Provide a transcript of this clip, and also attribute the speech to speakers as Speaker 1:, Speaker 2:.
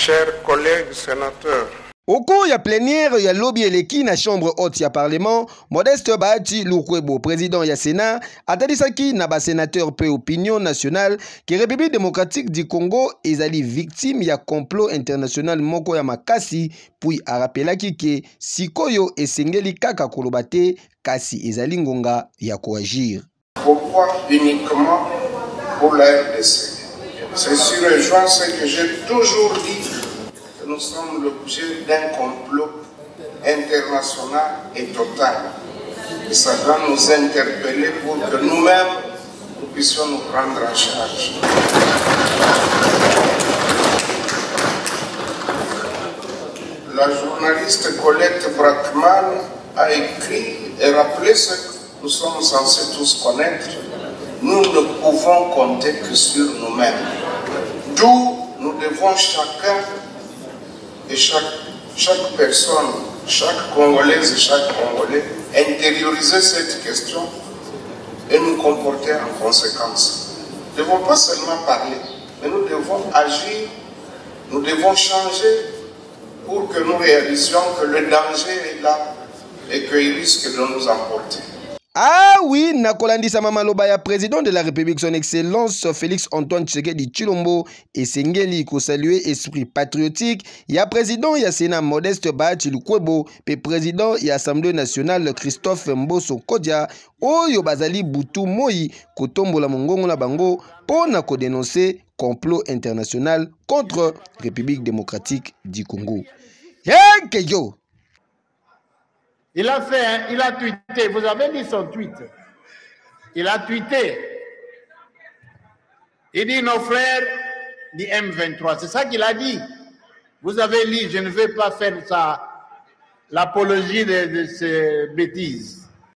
Speaker 1: chers collègues sénateurs.
Speaker 2: Au cours ya plénière ya lobby eleki na chambre haute ya parlement, Modeste Bahati Lukwebo, président ya Sénat, atalisaki na ba sénateur pe opinion nationale que République démocratique du Congo ezali victime ya complot international moko ya makasi, puis arapelaki ke sikoyo esengeli kaka koloba te kasi ezali ngonga ya koagir.
Speaker 1: Pourquoi uniquement pour la RDC? C'est sur le joint ce que j'ai toujours dit. Nous sommes l'objet d'un complot international et total. Et ça doit nous interpeller pour que nous-mêmes, nous puissions nous prendre en charge. La journaliste Colette Brackman a écrit et rappelé ce que nous sommes censés tous connaître. Nous ne pouvons compter que sur nous-mêmes. D'où nous devons chacun et chaque personne, chaque Congolaise et chaque Congolais intérioriser cette question et nous comporter en conséquence. Nous ne devons pas seulement parler, mais nous devons agir, nous devons changer pour que nous réalisions que le danger est là et qu'il risque de nous emporter.
Speaker 2: Ah oui, nakolandisa mamaloba ya président de la République son excellence Félix Antoine Tshisekedi Tshilombo et sengeli ko saluer esprit patriotique ya président ya Sénat Modeste Bahati Lukwebo pe président ya Assemblée nationale Christophe Mboso Kodia oyo bazali butu moi kotombola mongongo na bango pona ko dénoncer complot international contre République démocratique du Congo. Yo.
Speaker 3: Il a tweeté, vous avez lu son tweet. Il a tweeté. Il dit nos frères du M23. C'est ça qu'il a dit. Vous avez lu, je ne vais pas faire ça, l'apologie de ces bêtises.